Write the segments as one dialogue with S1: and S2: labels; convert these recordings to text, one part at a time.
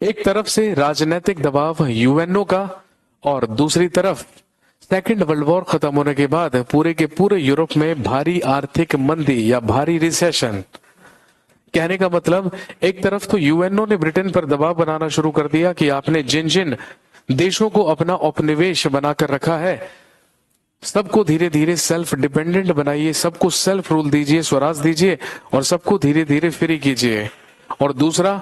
S1: एक तरफ से राजनीतिक दबाव यूएनओ का और दूसरी तरफ सेकेंड वर्ल्ड वॉर खत्म होने के बाद पूरे के पूरे यूरोप में भारी आर्थिक मंदी या भारी रिसेशन। कहने का मतलब एक तरफ तो यूएनओ ने ब्रिटेन पर दबाव बनाना शुरू कर दिया कि आपने जिन जिन देशों को अपना उपनिवेश बनाकर रखा है सबको धीरे धीरे सेल्फ डिपेंडेंट बनाइए, सबको सेल्फ रूल दीजिए, स्वराज दीजिए और सबको धीरे धीरे फ्री कीजिए। और दूसरा,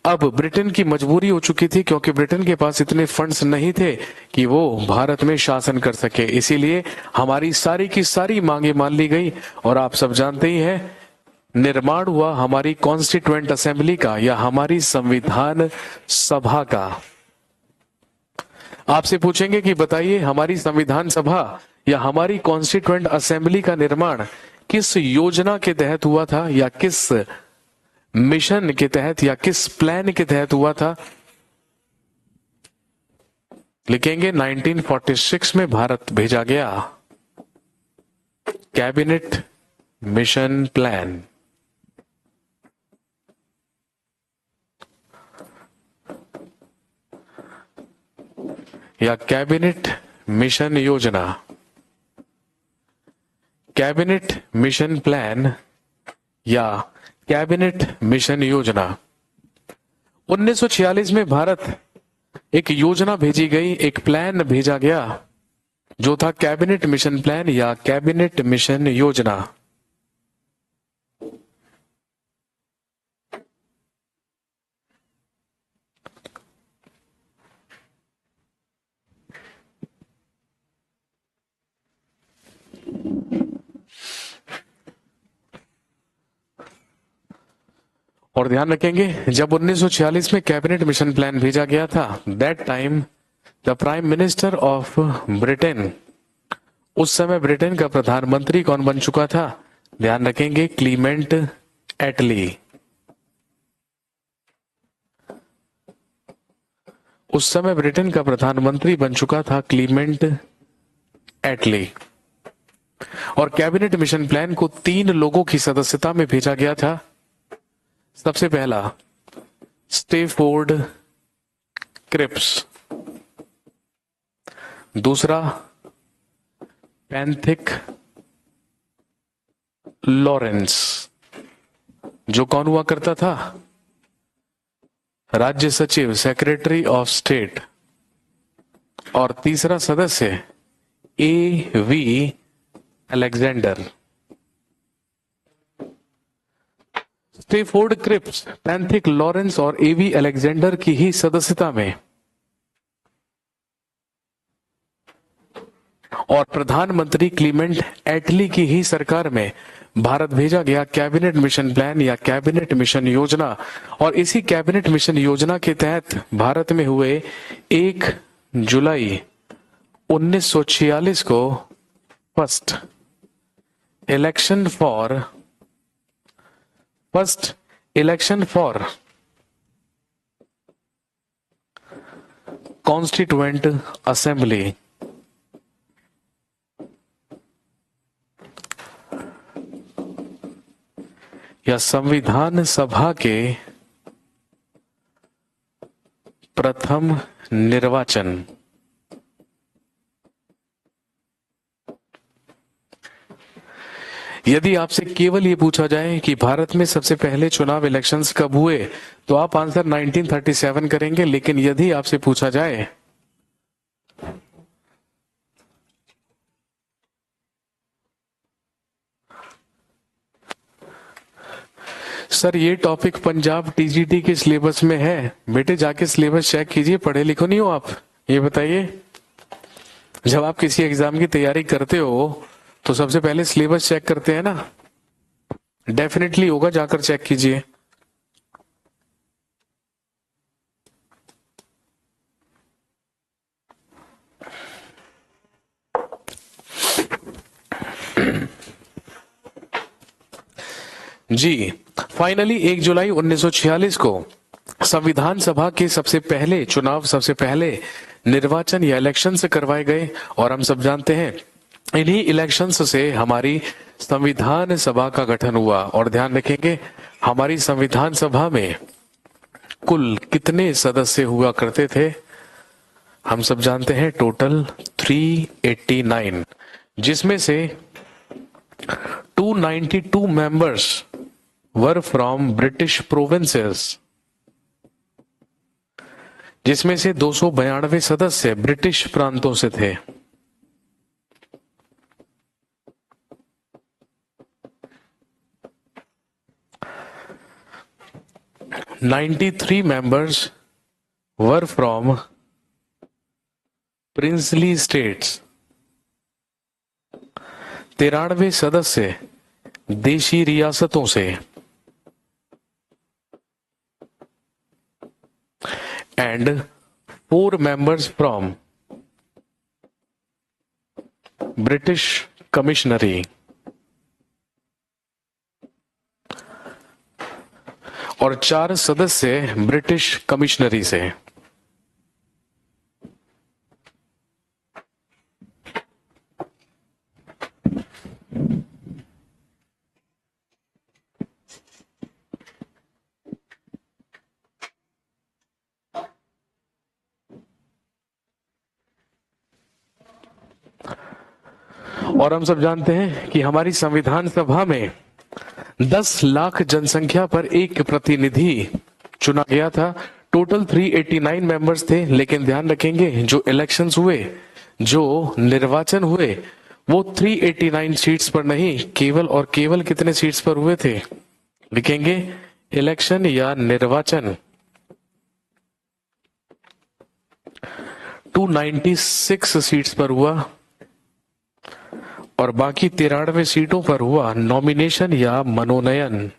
S1: अब ब्रिटेन की मजबूरी हो चुकी थी क्योंकि ब्रिटेन के पास इतने फंड्स नहीं थे कि वो भारत में शासन कर सके, इसीलिए हमारी सारी की सारी मांगे मान ली गई। और आप सब जानते ही हैं निर्माण हुआ हमारी कॉन्स्टिट्यूएंट असेंबली का या हमारी संविधान सभा का। आपसे पूछेंगे कि बताइए हमारी संविधान सभा या हमारी कॉन्स्टिट्यूएंट असेंबली का निर्माण किस योजना के तहत हुआ था या किस मिशन के तहत या किस प्लान के तहत हुआ था? लिखेंगे 1946 में भारत भेजा गया कैबिनेट मिशन प्लान। या कैबिनेट मिशन योजना, कैबिनेट मिशन प्लान या कैबिनेट मिशन योजना। 1946 में भारत एक योजना भेजी गई, एक प्लान भेजा गया जो था कैबिनेट मिशन प्लान या कैबिनेट मिशन योजना। और ध्यान रखेंगे जब 1946 में कैबिनेट मिशन प्लान भेजा गया था, that time the prime minister of Britain, उस समय ब्रिटेन का प्रधानमंत्री कौन बन चुका था? ध्यान रखेंगे क्लीमेंट एटली। उस समय ब्रिटेन का प्रधानमंत्री बन चुका था क्लीमेंट एटली। और कैबिनेट मिशन प्लान को 3 लोगों की सदस्यता में भेजा गया था। सबसे पहला स्टेफोर्ड क्रिप्स, दूसरा पैंथिक लॉरेंस जो कौन हुआ करता था? राज्य सचिव, सेक्रेटरी ऑफ स्टेट। और तीसरा सदस्य A.V. Alexander. Stafford Cripps, Pethick Lawrence और A.V. अलेक्जेंडर की ही सदस्यता में और प्रधानमंत्री क्लीमेंट एटली की ही सरकार में भारत भेजा गया कैबिनेट मिशन प्लान या कैबिनेट मिशन योजना। और इसी कैबिनेट मिशन योजना के तहत भारत में हुए 1 जुलाई 1946 को first election for constituent assembly या संविधान सभा के प्रथम निर्वाचन। यदि आपसे केवल ये पूछा जाए कि भारत में सबसे पहले चुनाव इलेक्शंस कब हुए तो आप आंसर 1937 करेंगे, लेकिन यदि आपसे पूछा जाए सर ये टॉपिक पंजाब टीजीटी के सिलेबस में है, बेटे जाके सिलेबस चेक कीजिए, पढ़े लिखो नहीं हो आप? ये बताइए, जब आप किसी एग्जाम की तैयारी करते हो तो सबसे पहले सिलेबस चेक करते हैं ना? डेफिनेटली होगा, जाकर चेक कीजिए। जी फाइनली 1 जुलाई 1946 को संविधान सभा के सबसे पहले चुनाव, सबसे पहले निर्वाचन या इलेक्शन से करवाए गए। और हम सब जानते हैं इन्हीं इलेक्शंस से हमारी संविधान सभा का गठन हुआ। और ध्यान रखेंगे हमारी संविधान सभा में कुल कितने सदस्य हुआ करते थे? हम सब जानते हैं टोटल 389, जिसमें से 292 members were from British provinces, जिसमें से 292 सदस्य ब्रिटिश प्रांतों से थे। "93 members were from princely states", 93 सदस्य देशी रियासतों से, एंड 4 members फ्रॉम ब्रिटिश कमिश्नरी, और 4 सदस्य ब्रिटिश कमिश्नरी से। और हम सब जानते हैं कि हमारी संविधान सभा में 10 लाख जनसंख्या पर एक प्रतिनिधि चुना गया था। टोटल 389 मेंबर्स थे, लेकिन ध्यान रखेंगे जो इलेक्शंस हुए, जो निर्वाचन हुए, वो 389 सीट्स पर नहीं, केवल और केवल कितने सीट्स पर हुए थे? लिखेंगे इलेक्शन या निर्वाचन 296 सीट्स पर हुआ, और बाकी 93 सीटों पर हुआ नॉमिनेशन या मनोनयन।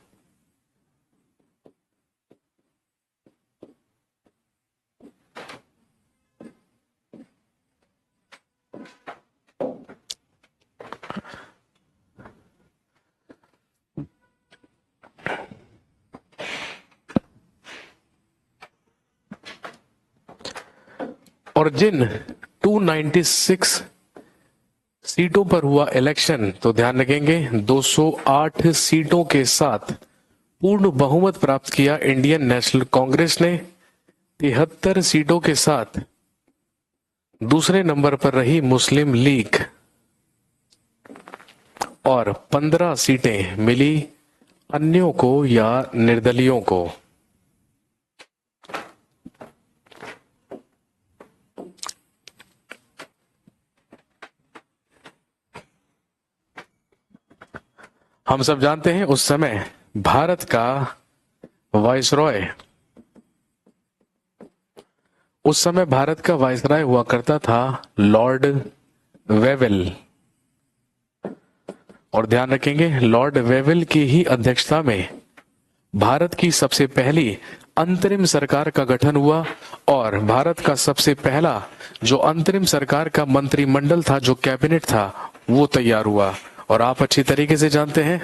S1: और जिन 296 सीटों पर हुआ इलेक्शन, तो ध्यान रखेंगे 208 सीटों के साथ पूर्ण बहुमत प्राप्त किया इंडियन नेशनल कांग्रेस ने। 73 सीटों के साथ दूसरे नंबर पर रही मुस्लिम लीग, और 15 सीटें मिली अन्यों को या निर्दलियों को। हम सब जानते हैं उस समय भारत का वायसरॉय, उस समय भारत का वायसराय हुआ करता था लॉर्ड वेवेल। और ध्यान रखेंगे लॉर्ड वेवेल की ही अध्यक्षता में भारत की सबसे पहली अंतरिम सरकार का गठन हुआ, और भारत का सबसे पहला जो अंतरिम सरकार का मंत्रिमंडल था, जो कैबिनेट था, वो तैयार हुआ। और आप अच्छी तरीके से जानते हैं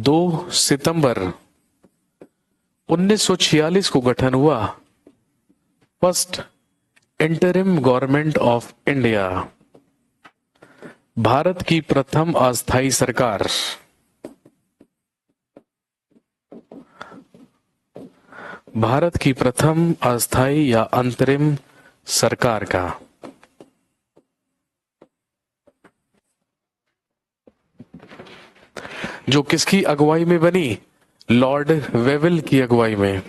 S1: 2 सितंबर 1946 को गठन हुआ first interim government of India, Bharat की प्रथम अस्थायी सरकार। भारत की प्रथम अस्थायी या अंतरिम सरकार का। जो किसकी अगुवाई में बनी? लॉर्ड वेवेल की अगुवाई में।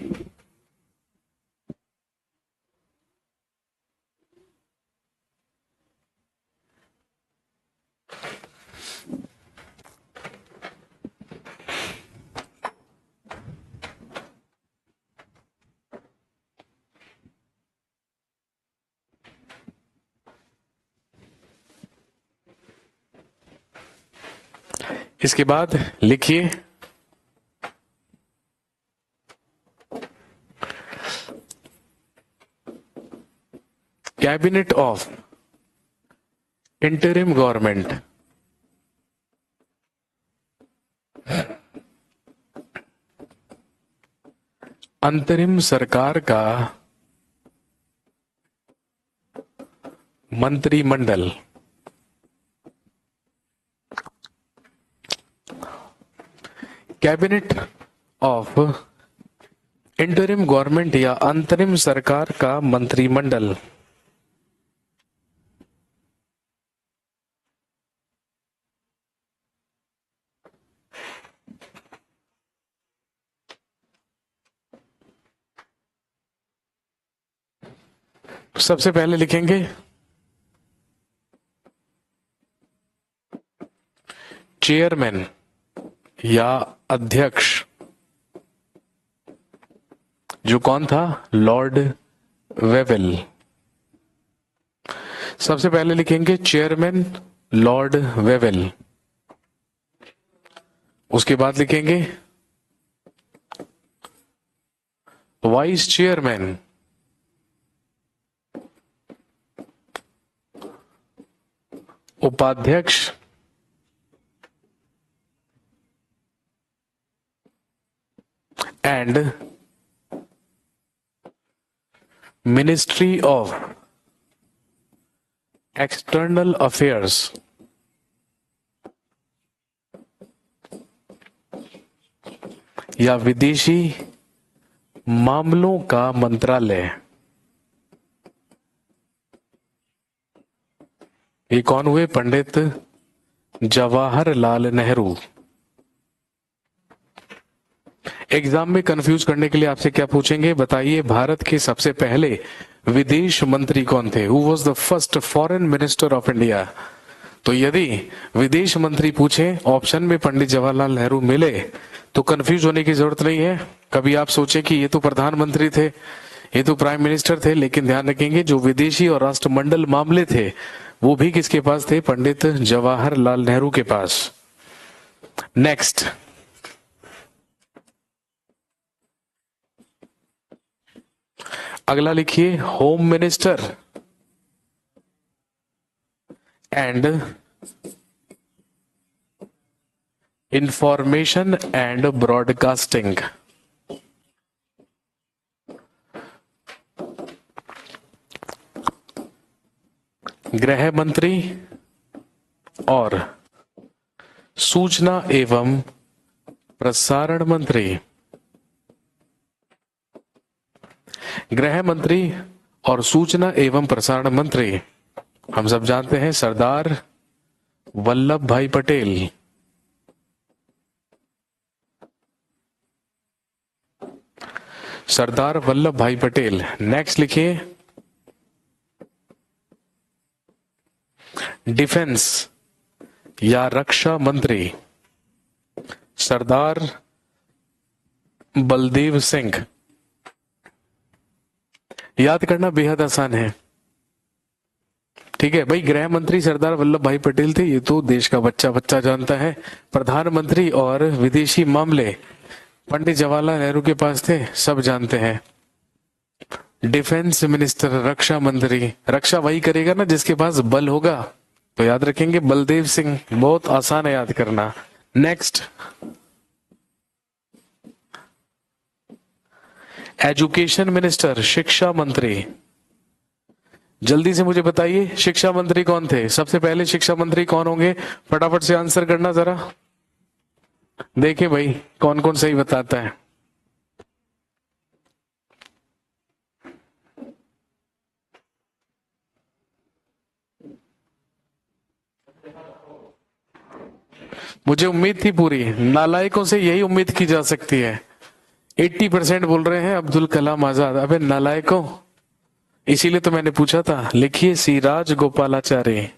S1: इसके बाद लिखिए कैबिनेट ऑफ इंटरिम गवर्नमेंट। अंतरिम सरकार का मंत्रिमंडल। कैबिनेट ऑफ इंटरिम गवर्नमेंट या अंतरिम सरकार का मंत्रिमंडल। सबसे पहले लिखेंगे चेयरमैन या अध्यक्ष, जो कौन था, लॉर्ड वेवेल। सबसे पहले लिखेंगे चेयरमैन लॉर्ड वेवेल। उसके बाद लिखेंगे वाइस चेयरमैन उपाध्यक्ष and ministry of external affairs, या विदेशी मामलों का मंत्रालय। ये कौन हुए, पंडित जवाहरलाल नेहरू। एग्जाम में कंफ्यूज करने के लिए आपसे क्या पूछेंगे, बताइए भारत के सबसे पहले विदेश मंत्री कौन थे, who was the first foreign minister of India. तो यदि विदेश मंत्री पूछे, ऑप्शन में पंडित जवाहरलाल नेहरू मिले, तो कंफ्यूज होने की जरूरत नहीं है। कभी आप सोचे कि ये तो प्रधानमंत्री थे, ये तो प्राइम मिनिस्टर थे, लेकिन ध्यान रखेंगे जो विदेशी और राष्ट्रमंडल मामले थे वो भी किसके पास थे, पंडित जवाहरलाल नेहरू के पास। नेक्स्ट, अगला लिखिए home minister and information and broadcasting. गृह मंत्री और सूचना एवं प्रसारण मंत्री। गृह मंत्री और सूचना एवं प्रसारण मंत्री हम सब जानते हैं सरदार वल्लभ भाई पटेल। सरदार वल्लभ भाई पटेल। नेक्स्ट लिखिए डिफेंस या रक्षा मंत्री सरदार बलदेव सिंह। याद करना बेहद आसान है, ठीक है भाई। गृह मंत्री सरदार वल्लभ भाई पटेल थे, ये तो देश का बच्चा बच्चा जानता है। प्रधानमंत्री और विदेशी मामले पंडित जवाहरलाल नेहरू के पास थे, सब जानते हैं। डिफेंस मिनिस्टर, रक्षा मंत्री, रक्षा वही करेगा ना जिसके पास बल होगा, तो याद रखेंगे बलदेव सिंह। बहुत आसान है याद करना। नेक्स्ट, एजुकेशन मिनिस्टर, शिक्षा मंत्री। जल्दी से मुझे बताइए शिक्षा मंत्री कौन थे, सबसे पहले शिक्षा मंत्री कौन होंगे, फटाफट से आंसर करना जरा। देखिए भाई कौन कौन सही बताता है। मुझे उम्मीद थी पूरी, नालायकों से यही उम्मीद की जा सकती है। 80% बोल रहे हैं अब्दुल कलाम आजाद। अबे नालायकों, इसीलिए तो मैंने पूछा था। लिखिए सिराज गोपालाचारी।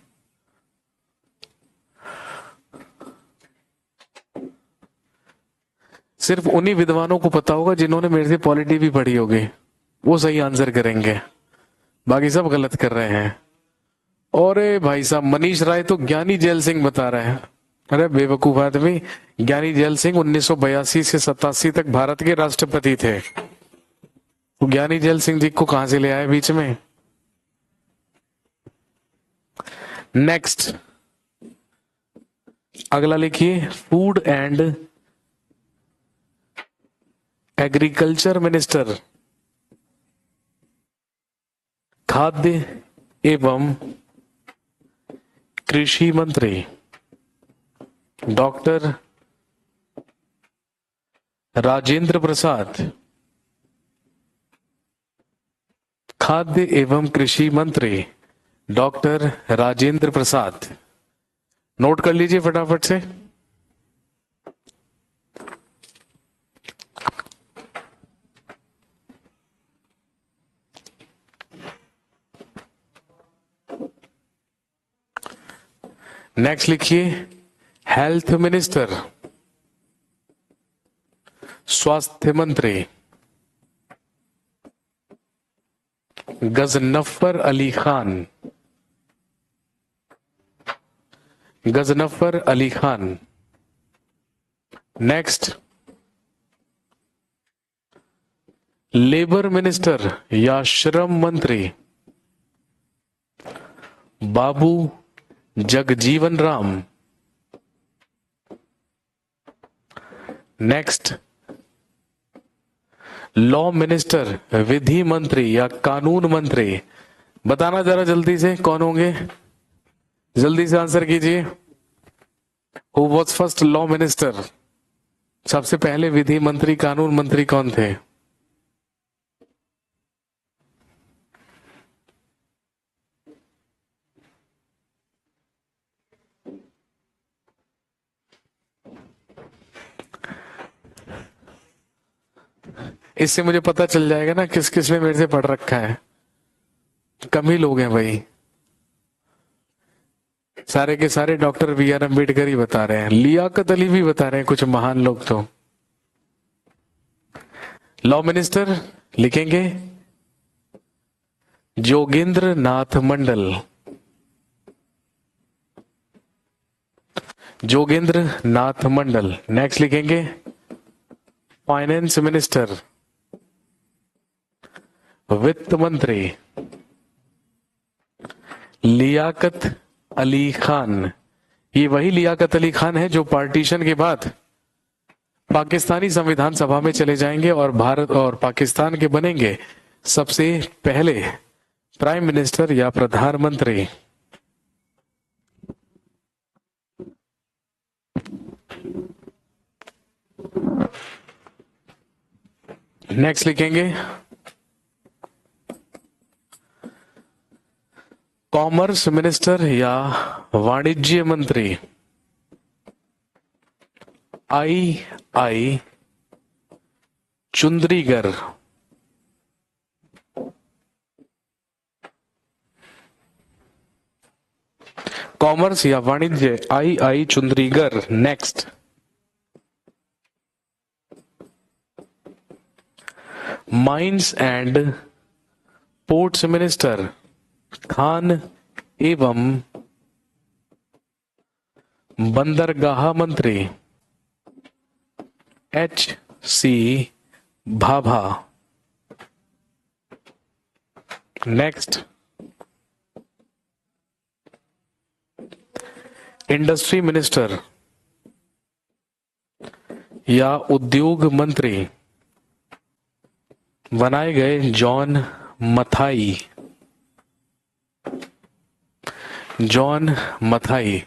S1: सिर्फ उन्हीं विद्वानों को पता होगा जिन्होंने मेरे से पॉलिटी भी पढ़ी होगी, वो सही आंसर करेंगे, बाकी सब गलत कर रहे हैं। और भाई साहब मनीष राय तो ज्ञानी जैल सिंह बता रहे हैं। अरे बेवकूफ आदमी, ज्ञानी जैल सिंह 1982 से 87 तक भारत के राष्ट्रपति थे। तो ज्ञानी जैल सिंह जी को कहां से ले आए बीच में। नेक्स्ट, अगला लिखिए फूड एंड एग्रीकल्चर मिनिस्टर, खाद्य एवं कृषि मंत्री डॉक्टर राजेंद्र प्रसाद। खाद्य एवं कृषि मंत्री डॉक्टर राजेंद्र प्रसाद। नोट कर लीजिए फटाफट से। नेक्स्ट लिखिए हेल्थ मिनिस्टर, स्वास्थ्य मंत्री Ghazanfar Ali Khan. Ghazanfar Ali Khan. Next labour minister या श्रम मंत्री Babu Jagjivan Ram. Next law minister, विधि मंत्री या कानून मंत्री। बताना जरा जल्दी से कौन होंगे, जल्दी से आंसर कीजिए। Who was first law minister? सबसे पहले विधि मंत्री कानून मंत्री कौन थे? इससे मुझे पता चल जाएगा ना किस किस ने मेरे से पढ़ रखा है। कम ही लोग हैं भाई, सारे के सारे डॉक्टर बी आर अम्बेडकर ही बता रहे हैं, लियाकत अली भी बता रहे हैं, कुछ महान लोग तो। लॉ मिनिस्टर लिखेंगे जोगेंद्र नाथ मंडल। जोगेंद्र नाथ मंडल। नेक्स्ट लिखेंगे फाइनेंस मिनिस्टर, वित्त मंत्री लियाकत अली खान। ये वही लियाकत अली खान है जो पार्टीशन के बाद पाकिस्तानी संविधान सभा में चले जाएंगे और भारत और पाकिस्तान के बनेंगे सबसे पहले प्राइम मिनिस्टर या प्रधानमंत्री। नेक्स्ट लिखेंगे कॉमर्स मिनिस्टर या वाणिज्य मंत्री आई चुंद्रीगर। कॉमर्स या वाणिज्य I Chundrigar. Next mines and ports minister खान एवं बंदरगाह मंत्री H.C. Bhabha. Next industry minister या उद्योग मंत्री बनाए गए John Mathai. John Mathai.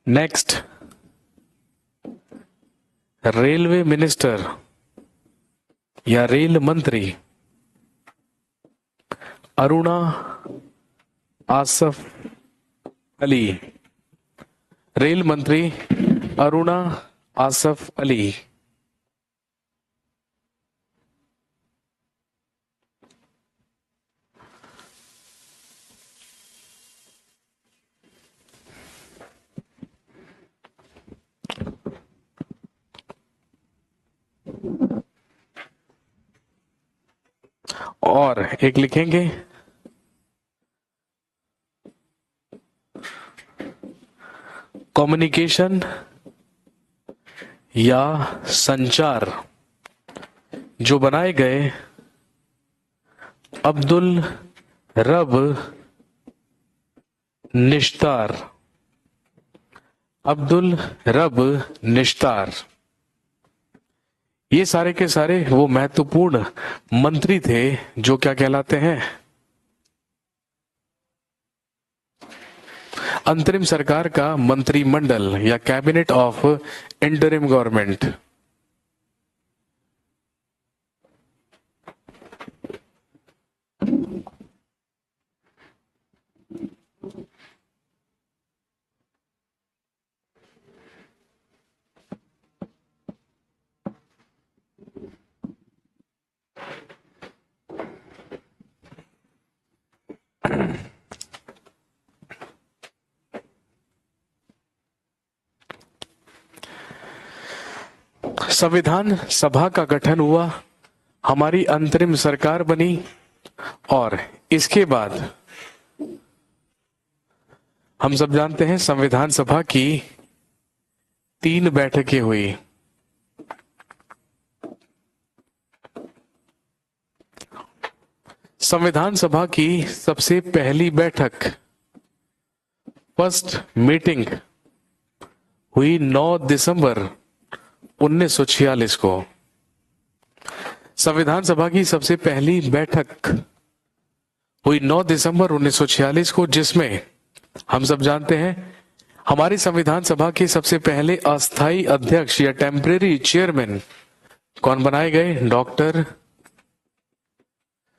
S1: Next railway minister या रेल मंत्री अरुणा आसफ अली। रेल मंत्री अरुणा आसफ अली। और एक लिखेंगे कम्युनिकेशन या संचार जो बनाए गए अब्दुल रब निश्तार। अब्दुल रब निश्तार। ये सारे के सारे वो महत्वपूर्ण मंत्री थे जो क्या कहलाते हैं, अंतरिम सरकार का मंत्रिमंडल या कैबिनेट ऑफ इंटरिम गवर्नमेंट। संविधान सभा का गठन हुआ, हमारी अंतरिम सरकार बनी और इसके बाद हम सब जानते हैं संविधान सभा की 3 बैठकें हुई। संविधान सभा की सबसे पहली बैठक फर्स्ट मीटिंग हुई 9 दिसंबर 1946 को। संविधान सभा की सबसे पहली बैठक हुई 9 दिसंबर 1946 को, जिसमें हम सब जानते हैं हमारी संविधान सभा के सबसे पहले अस्थायी अध्यक्ष या टेम्परेरी चेयरमैन कौन बनाए गए? डॉक्टर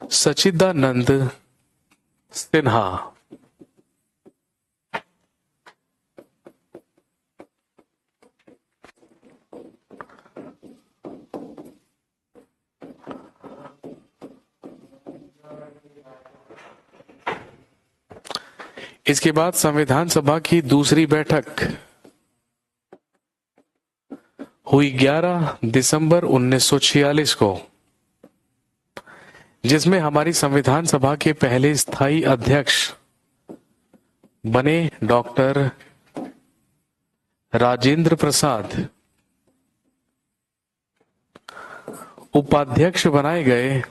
S1: सच्चिदानंद सिन्हा। इसके बाद संविधान सभा की दूसरी बैठक हुई 11 दिसंबर 1946 को, जिसमें हमारी संविधान सभा के पहले स्थायी अध्यक्ष बने डॉक्टर राजेंद्र प्रसाद। उपाध्यक्ष बनाए गए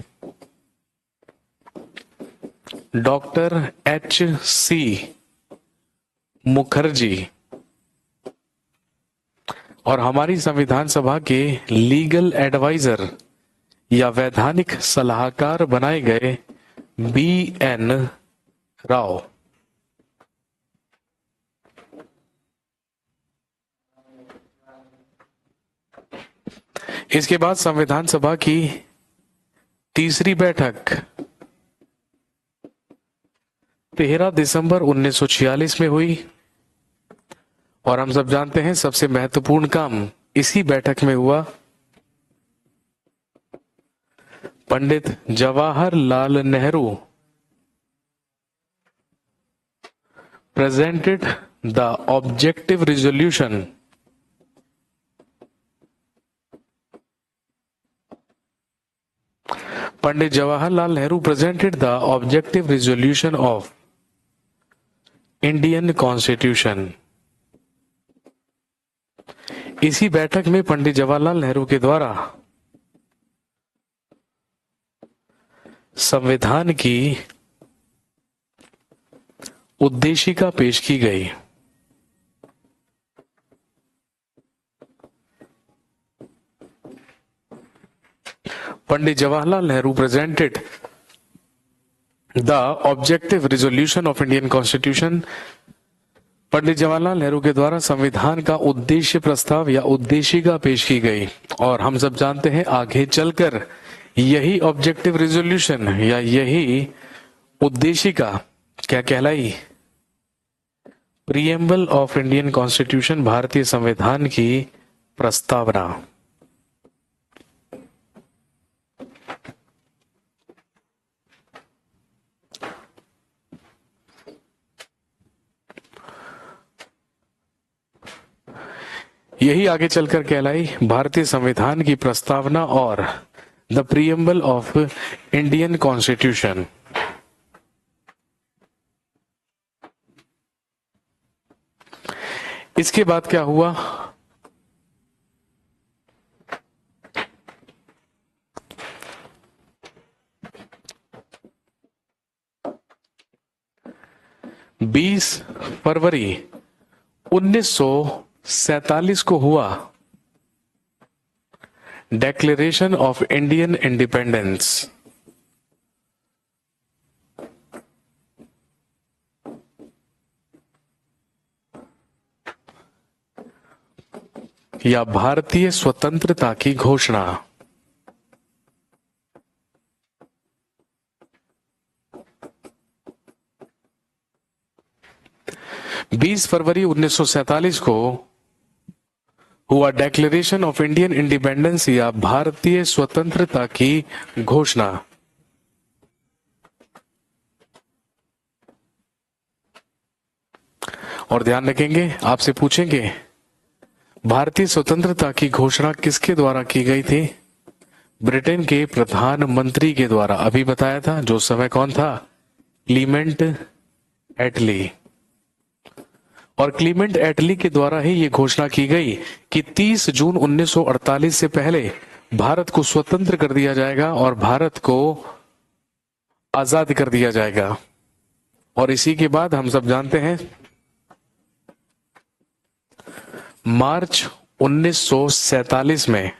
S1: डॉक्टर H.C. मुखर्जी और हमारी संविधान सभा के लीगल एडवाइजर या वैधानिक सलाहकार बनाए गए B.N. राव। इसके बाद संविधान सभा की तीसरी बैठक 13 दिसंबर 1946 में हुई और हम सब जानते हैं सबसे महत्वपूर्ण काम इसी बैठक में हुआ। Pandit Jawaharlal Nehru presented the objective resolution Pandit Jawaharlal Nehru presented the objective resolution of Indian constitution. इसी बैठक में पंडित जवाहरलाल नेहरू के द्वारा संविधान की उद्देशिका पेश की गई। Pandit Jawaharlal Nehru presented the objective resolution of Indian constitution. Pandit Jawaharlal Nehru के द्वारा संविधान का उद्देश्य प्रस्ताव या उद्देशिका पेश की गई और हम सब जानते हैं आगे चलकर यही ऑब्जेक्टिव रिजोल्यूशन या यही उद्देशिका क्या कहलाई? प्रीएम्बल ऑफ इंडियन कॉन्स्टिट्यूशन, भारतीय संविधान की प्रस्तावना। यही आगे चलकर कहलाई भारतीय संविधान की प्रस्तावना और the preamble of Indian constitution. इसके बाद क्या हुआ? बीस फरवरी 1947 को हुआ डेक्लेरेशन ऑफ इंडियन इंडिपेंडेंस। या भारतीय स्वतंत्रता की घोषणा? 20 फरवरी 1947 को हुआ डिक्लेरेशन ऑफ इंडियन इंडिपेंडेंस या भारतीय स्वतंत्रता की घोषणा। और ध्यान रखेंगे, आपसे पूछेंगे भारतीय स्वतंत्रता की घोषणा किसके द्वारा की गई थी? ब्रिटेन के प्रधानमंत्री के द्वारा। अभी बताया था, जो समय कौन था? क्लीमेंट एटली। और क्लीमेंट एटली के द्वारा ही ये घोषणा की गई कि 30 जून 1948 से पहले भारत को स्वतंत्र कर दिया जाएगा और भारत को आजाद कर दिया जाएगा। और इसी के बाद हम सब जानते हैं मार्च 1947 में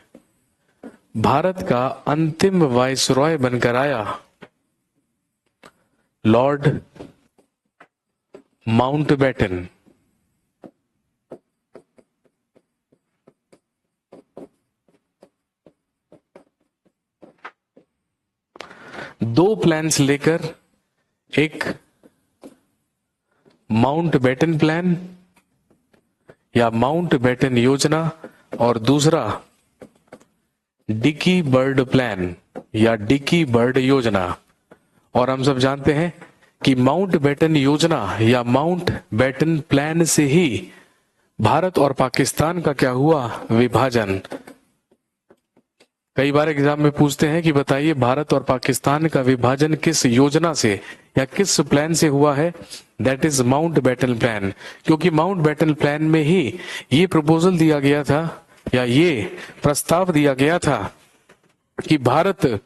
S1: भारत का अंतिम वाइसरॉय बनकर आया लॉर्ड माउंटबेटन। दो प्लान्स लेकर, एक माउंटबेटन प्लान या माउंटबेटन योजना और दूसरा डिकी बर्ड प्लान या डिकी बर्ड योजना। और हम सब जानते हैं कि माउंटबेटन योजना या माउंटबेटन प्लान से ही भारत और पाकिस्तान का क्या हुआ? विभाजन। कई बार एग्जाम में पूछते हैं कि बताइए भारत और पाकिस्तान का विभाजन किस योजना से या किस प्लान से हुआ है? That is Mountbatten plan. क्योंकि माउंटबेटन प्लान में ही ये प्रपोजल दिया गया था या ये प्रस्ताव दिया गया था कि भारत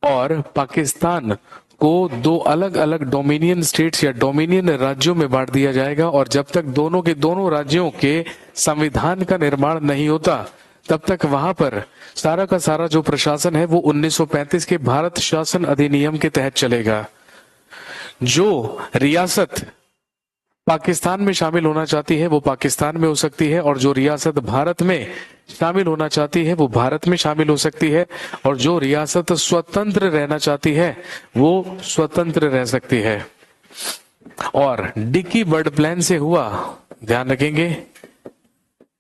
S1: और पाकिस्तान को दो अलग अलग डोमिनियन स्टेट्स या डोमिनियन राज्यों में बांट दिया जाएगा। और जब तक दोनों के दोनों राज्यों के संविधान का निर्माण नहीं होता तब तक वहां पर सारा का सारा जो प्रशासन है वो 1935 के भारत शासन अधिनियम के तहत चलेगा। जो रियासत पाकिस्तान में शामिल होना चाहती है वो पाकिस्तान में हो सकती है, और जो रियासत भारत में शामिल होना चाहती है वो भारत में शामिल हो सकती है, और जो रियासत स्वतंत्र रहना चाहती है वो स्वतंत्र रह सकती है। और डिकी बर्ड प्लान से हुआ, ध्यान रखेंगे,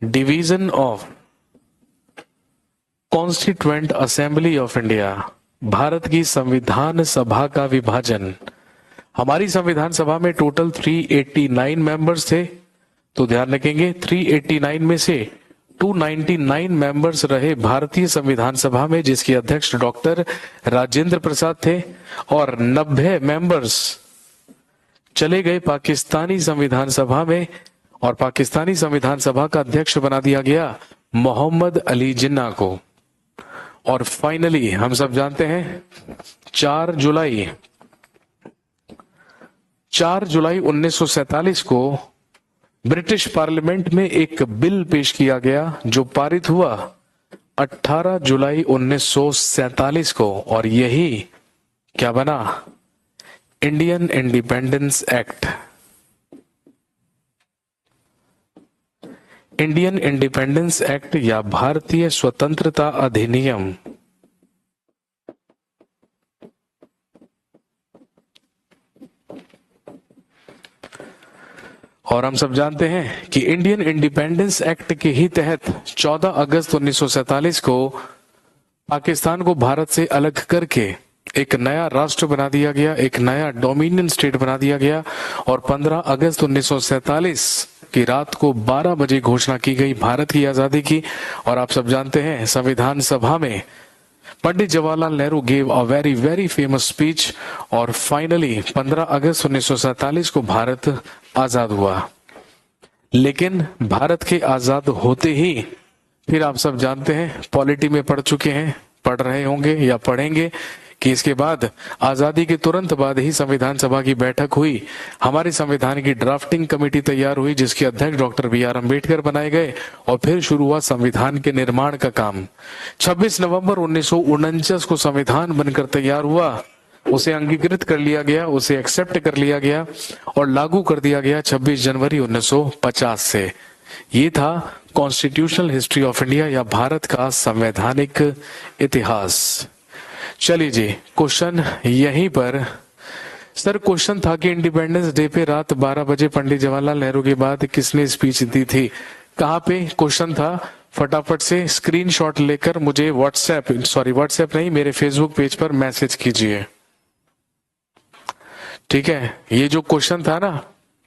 S1: division of constituent assembly of India, Bharat की संविधान सभा का विभाजन। हमारी संविधान सभा में टोटल 389 मेंबर्स थे, तो ध्यान रखेंगे 389 में से 299 मेंबर्स रहे भारतीय संविधान सभा में, जिसके अध्यक्ष डॉक्टर राजेंद्र प्रसाद थे, और 90 मेंबर्स चले गए पाकिस्तानी संविधान सभा में, और पाकिस्तानी संविधान सभा का अध्यक्ष बना दिया गया मोहम्मद अली जिन्ना को। और फाइनली हम सब जानते हैं 4 जुलाई 1947 को ब्रिटिश पार्लियामेंट में एक बिल पेश किया गया जो पारित हुआ 18 जुलाई 1947 को, और यही क्या बना? Indian independence act. Indian independence act या भारतीय स्वतंत्रता अधिनियम। और हम सब जानते हैं कि इंडियन इंडिपेंडेंस एक्ट के ही तहत 14 अगस्त 1947 को पाकिस्तान को भारत से अलग करके एक नया राष्ट्र बना दिया गया, एक नया डोमिनियन स्टेट बना दिया गया। और 15 अगस्त 1947 की रात को 12 बजे घोषणा की गई भारत की आजादी की। और आप सब जानते हैं संविधान सभा में Pandit Jawaharlal Nehru gave a very very famous speech, और फाइनली 15 अगस्त 1947 को भारत आजाद हुआ। लेकिन भारत के आजाद होते ही फिर आप सब जानते हैं, पॉलिटी में पढ़ चुके हैं, पढ़ रहे होंगे या पढ़ेंगे कि इसके बाद आजादी के तुरंत बाद ही संविधान सभा की बैठक हुई, हमारे संविधान की ड्राफ्टिंग कमेटी तैयार हुई जिसके अध्यक्ष डॉक्टर बी.आर. अम्बेडकर बनाए गए, और फिर शुरू हुआ संविधान के निर्माण का काम। 26 नवंबर 1949 को संविधान बनकर तैयार हुआ, उसे अंगीकृत कर लिया गया, उसे एक्सेप्ट कर लिया गया और लागू कर दिया गया 26 जनवरी 1950 से। ये था कॉन्स्टिट्यूशनल हिस्ट्री ऑफ इंडिया या भारत का संवैधानिक इतिहास। चलिए जी, क्वेश्चन यहीं पर। सर क्वेश्चन था कि इंडिपेंडेंस डे पे रात 12 बजे पंडित जवाहरलाल नेहरू के बाद किसने स्पीच दी थी? कहाँ पे क्वेश्चन था? फटाफट से स्क्रीनशॉट लेकर मुझे व्हाट्सएप नहीं, मेरे फेसबुक पेज पर मैसेज कीजिए। ठीक है, ये जो क्वेश्चन था ना,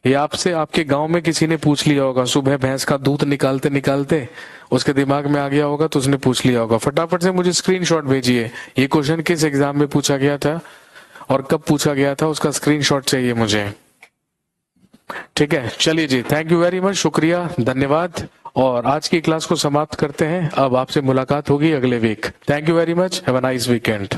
S1: ये आपसे आपके गांव में किसी ने पूछ लिया होगा, सुबह भैंस का दूध निकालते निकालते उसके दिमाग में आ गया होगा तो उसने पूछ लिया होगा। फटाफट से मुझे स्क्रीनशॉट भेजिए, ये क्वेश्चन किस एग्जाम में पूछा गया था और कब पूछा गया था, उसका स्क्रीनशॉट चाहिए मुझे। ठीक है, चलिए जी, थैंक यू वेरी मच, शुक्रिया, धन्यवाद। और आज की क्लास को समाप्त करते हैं। अब आपसे मुलाकात होगी अगले week. Thank you very much, have a nice weekend.